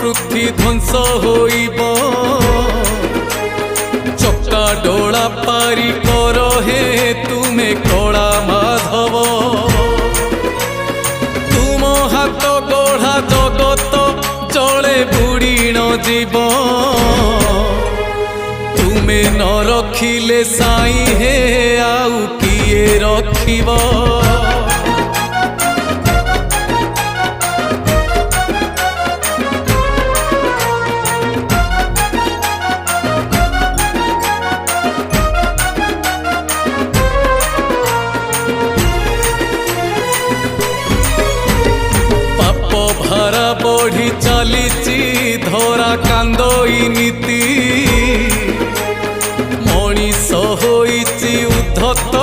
पृथ्वी ध्वंस होइब चक्का डोला पारी कर हे तुमे कला माधव तुम हाथ गढ़ा जगत जले बुड़ी न जीव तुमे न रखिले साई हे आउ किए रखिब भारा बढ़ी चलीची धरा कांदई नीति मनीष होइची उद्धत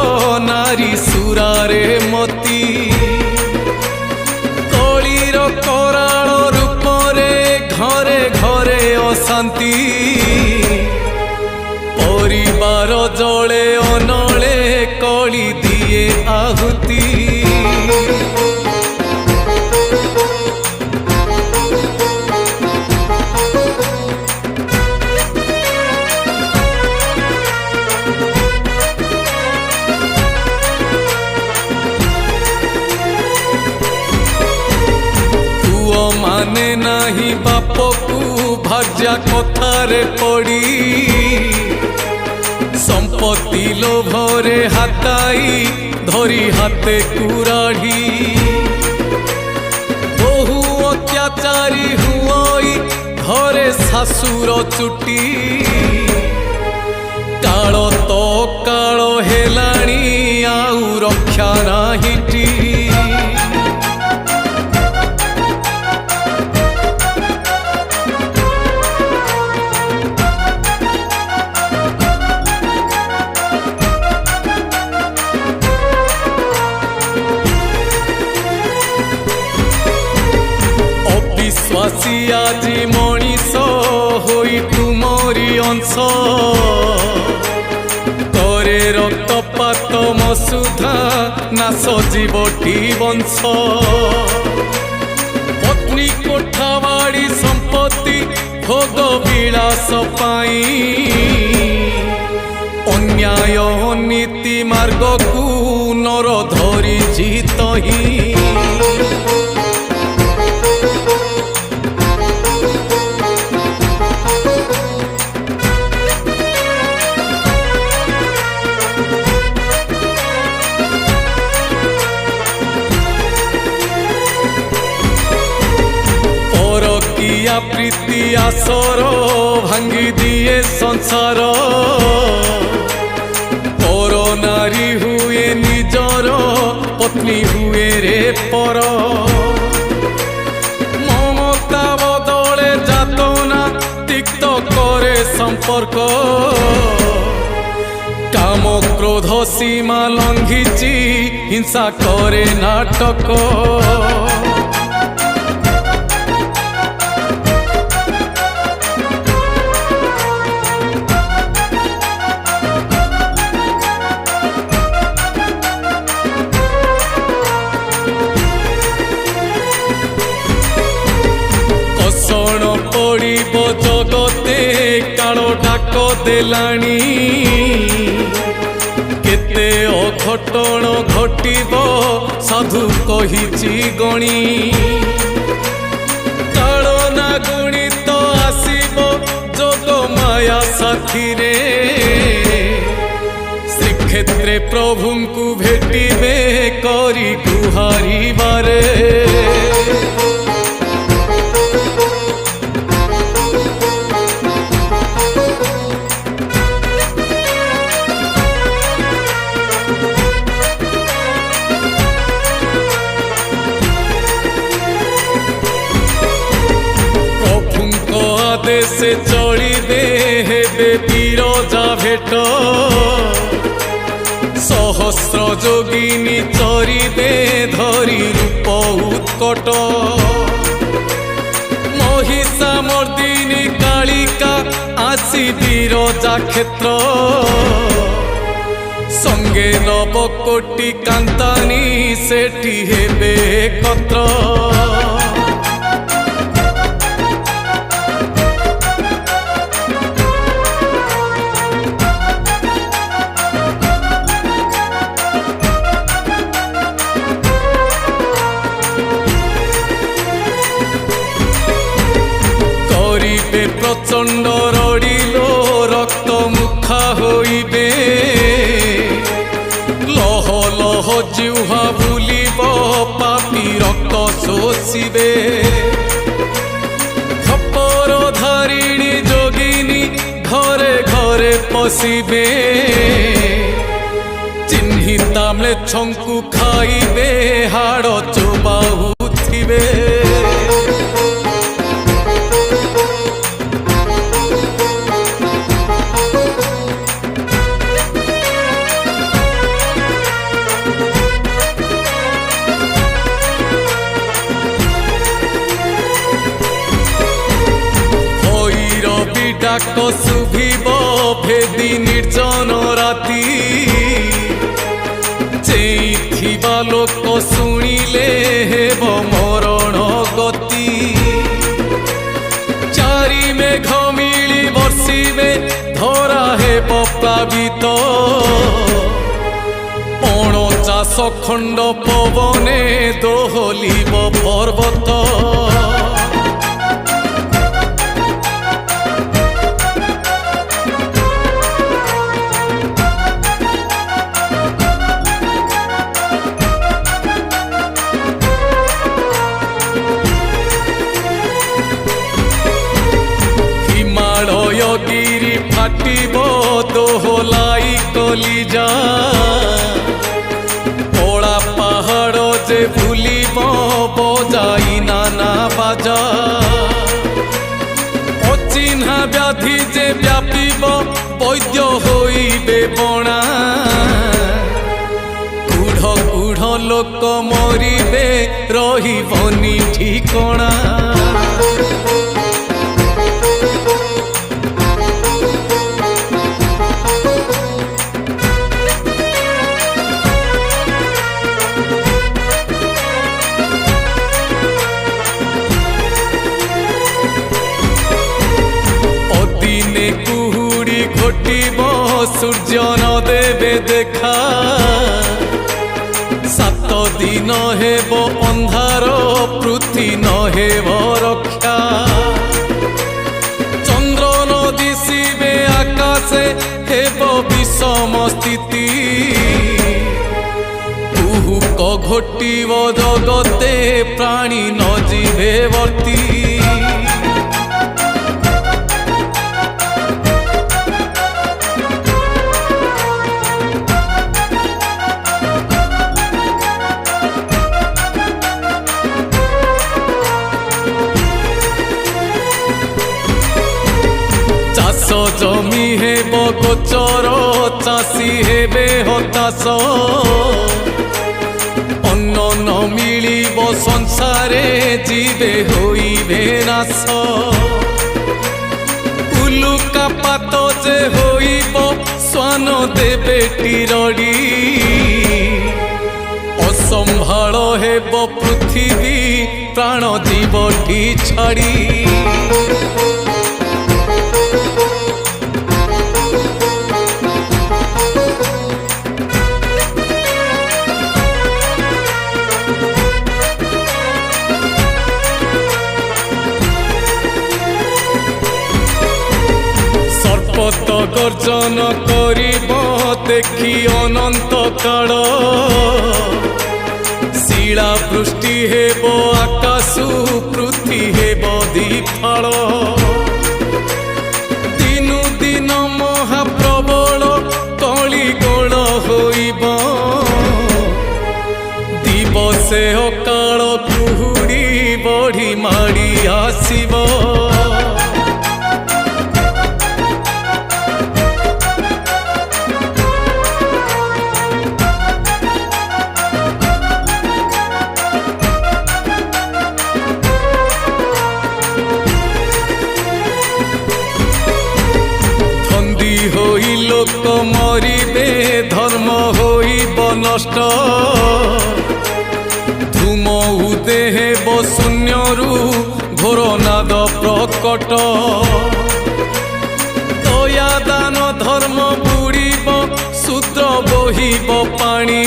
नारी सुरारे मती कलीर कराल रूपरे घरे घरे अशांति परिवार जले अनले कली दिए आहुति माने नाही बाप को भाग्या कथारे पड़ी संपत्ति लोभरे हाताई धरी हाथे कुराढ़ी बहु अत्याचारी हुई घरे शाशुर चुटी काल तो काल हेलाणी आउ रक्षा नाहिटी विश्वासी आजी मनीष होई तुमरी अंश करे रक्तपात मसुधा नाश जीवटी वंश पत्नी कोठावाड़ी संपत्ति भोग विलास पाई अन्याय नीति मार्ग को नर धरी जीत ही प्रीति आसर भांगी दिए संसार पर नारी हुए निजर पत्नी हुए रे पर ममता बदले जातना तिक्त करे संपर्क काम क्रोध सीमा लंघिची हिंसा करे नाटक पड़िब जगते काल डाक देलानी केते अघटन घटिब साधु कहिची गणी काल ना गुणित आसिब जोग माया साथी रे श्रीक्षेत्रे प्रभु को भेटिबे करी गुहारी बारे से चलिबे हेबे बिरजा भेट सहस्र जोगिनी चरिबे धरी रूप उत्कट महिषा मर्दिनी कालिका आसी बिरजा क्षेत्र संगे नव कोटि कांतानी सेठी हेबे एकत्र प्रचंड रड़िलो रक्त मुखा होइबे लह लह जिह्वा बुलिब पापी रक्त शोषिबे खपर धारिणी जोगिनी घरे घरे पशिबे चिन्हिता म्लेच्छंकु खाइबे हाड़ चोबाउथिबे डाक शुभिब भेदी निर्जन राति चेइथिबा लोक शुणिले हेब मरण गति चारि मेघ मिली बर्षिबे धरा हेब प्लावित 50 खंड पवने दोहलिब पर्वत गिरी फाटिब दोहलाई कलिजा कला पहाड़ जे भूलिब बजाई नाना बाजा अचिन्हा व्याधि जे व्यापिब वैद्य होइबे बणा कूढ़ कूढ़ लोक मरिबे रहिबनी ठिकणा कुहुड़ी घोटिब सूर्य न देवे देखा 7 दिन हेब अंधार पृथ्वी न हेब रक्षा चंद्र न दिशिबे आकाशे हेब विषम स्थिति कुहुक घोटिब जगते प्राणी न जीवे वर्ती जमी हेब गोचर चाषी हेबे हताश अन्न न मिलिब संसारे जीवे होइबे नाश उलुका पात जे होइब स्वान देबे टिरड़ी असंभाळ हेब पृथ्वी प्राण जीवटी छाड़ी गर्जन करिब देखी अनंत काल शिला वृष्टि हेब आकाशु पृथ्वी हेब दिफाल दिनु दिन महाप्रबल कलिगोल होइब दिवसे अकाल कुहुड़ी बढ़ी माड़ी आसिब लोक मरिबे धर्म होइब नष्ट धूम उदे हेब शून्यरू घोर नाद प्रकट दया दान धर्म बुड़ीब सूत्र बोहिब पानी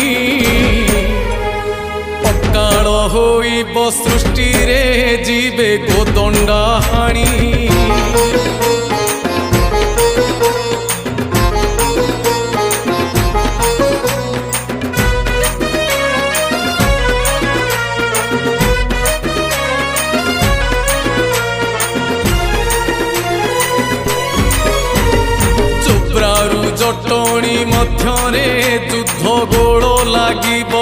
अकाल होइब सृष्टि रे जीवे गोदंडा हाणी। ଜଟଣୀ ମଧ୍ୟରେ ଯୁଦ୍ଧ ଗୋଳ ଲାଗିବ।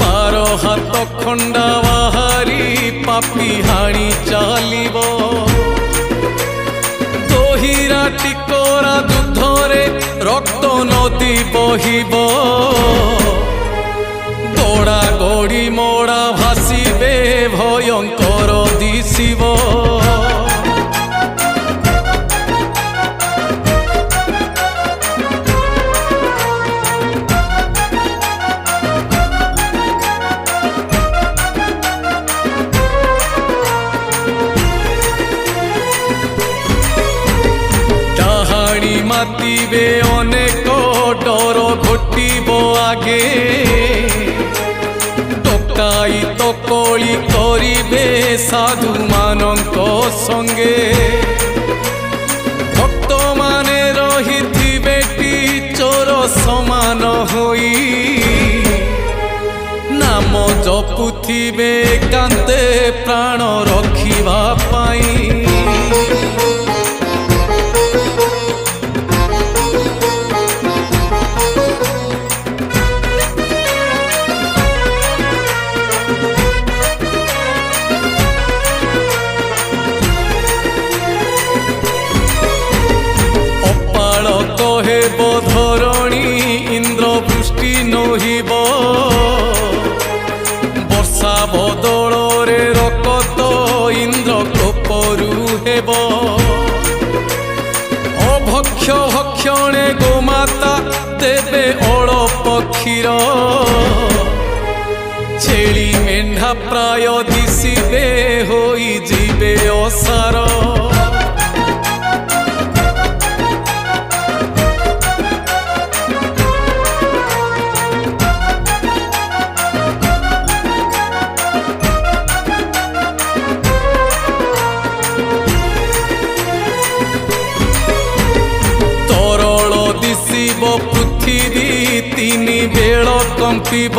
12 ହାତ ଖଣ୍ଡା ବାହାରି ପାପି ହାଣି ଚାଲିବ। ଦହିରା ଟିକରା ଯୁଦ୍ଧରେ ରକ୍ତ ନଦୀ ବହିବ। ଗୋଡ଼ା ଗୋଡ଼ି ମୋଡ଼ା ଭାସିବେ ଭୟଙ୍କର ଦିଶିବ। ମାତିବେ ଅନେକ ଡର ଘୋଟିବ ଆଗେ। ଡକାୟତ କଳି କରିବେ ସାଧୁମାନଙ୍କ ସଙ୍ଗେ। ଭକ୍ତମାନେ ରହିଥିବେ ଟି ଚୋର ସମାନ ହୋଇ। ନାମ ଜପୁଥିବେ ଏକାନ୍ତେ ପ୍ରାଣ ରଖିବା ପାଇଁ। ହେବ ଧରଣୀ ଇନ୍ଦ୍ର ବୃଷ୍ଟି ନୋହିବ। ବର୍ଷା ବଦଳରେ ରକତ ଇନ୍ଦ୍ର କୋପରୁ ହେବ। ଅଭକ୍ଷ ଭକ୍ଷଣେ ଗୋମାତା ଦେବେ ଅଳପ କ୍ଷୀର। ଛେଳି ମେଣ୍ଢା ପ୍ରାୟ ଦିଶିବେ ହୋଇଯିବେ ଅସାର। ଦିଶିବ ପୃଥିବୀ ତିନି ବେଳ କମ୍ପିବ।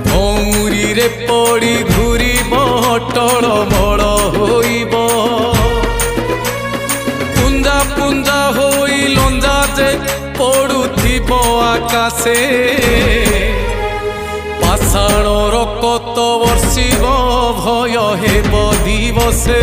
ଭଉଁରୀରେ ପଡ଼ି ଘୂରିବ ଟଳମଳ ହୋଇବ। ପୁଞ୍ଜା ପୁଞ୍ଜା ହୋଇ ଲଞ୍ଜା ଯେ ପଡ଼ୁଥିବ ଆକାଶେ। ପାଷାଣ ରକତ ବର୍ଷିବ ଭୟ ହେବ ଦିବସେ।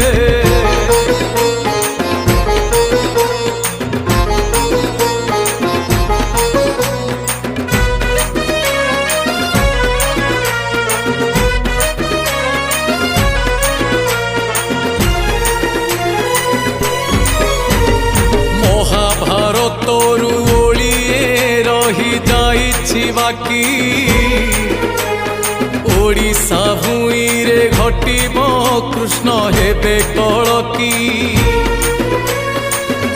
ତରୁ ଓଳିଏ ରହି ଯାଇଛି ବାକି। ଓଡ଼ିଶା ଭୂଇଁରେ ଘଟିବ କୃଷ୍ଣ ହେବେ କଳକି।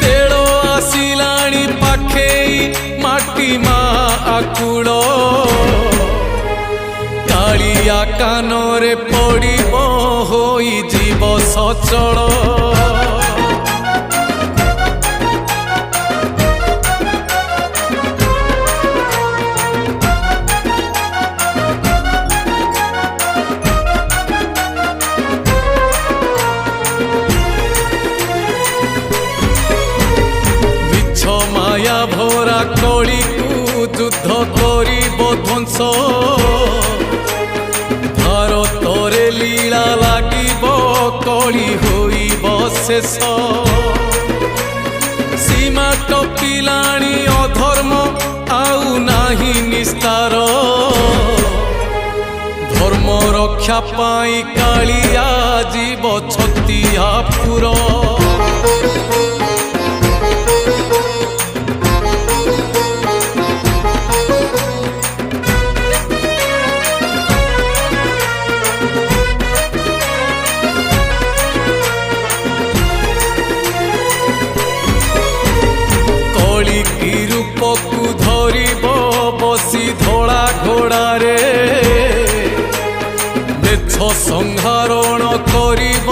ବେଳ ଆସିଲାଣି ପାଖେଇ ମାଟି ମା ଆକୁଳ। କାଳିଆ କାନରେ ପଡ଼ିବ ହୋଇଯିବ ସଚଳ। ମାୟା ଭରା କଳିକୁ ଯୁଦ୍ଧ କରିବ ଧ୍ୱଂସ। ଭାରତରେ ଲୀଳା ଲାଗିବ କଳି ହୋଇବ ଶେଷ। ସୀମା ଟପିଲାଣି ଅଧର୍ମ ଆଉ ନାହିଁ ନିସ୍ତାର। ଧର୍ମ ରକ୍ଷା ପାଇଁ କାଳିଆ ଯିବ ଛତିଆପୁର। ରୂପକୁ ଧରିବ ବସି ଧଳା ଘୋଡ଼ାରେ। ମେଛ ସଂହାରଣ କରିବ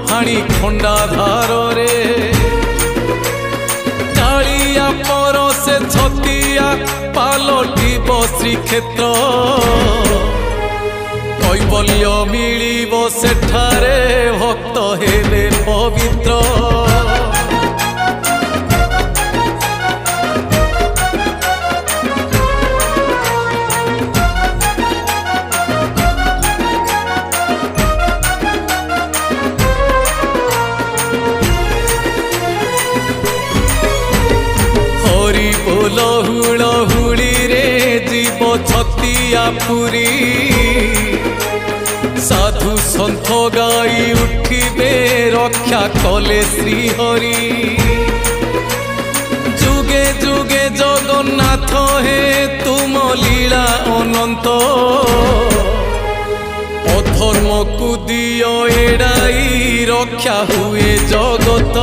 ହାଣି ଖଣ୍ଡା ଧାରରେ। କାଳିଆ ପର ସେ ଛତିଆ ପାଲଟିବ ଶ୍ରୀକ୍ଷେତ୍ର। କୈବଲ୍ୟ ମିଳିବ ସେଠାରେ ଭକ୍ତ ହେବେ ପବିତ୍ର। দিয়া পুরী সাধু সন্থ গাই উঠিবে রক্ষা কলে শ্রীহরি যুগে যুগে জগন্নাথ হে তুম লীলা অনন্ত অধর্মকু দিও এড়াই রক্ষা হুয়ে জগত।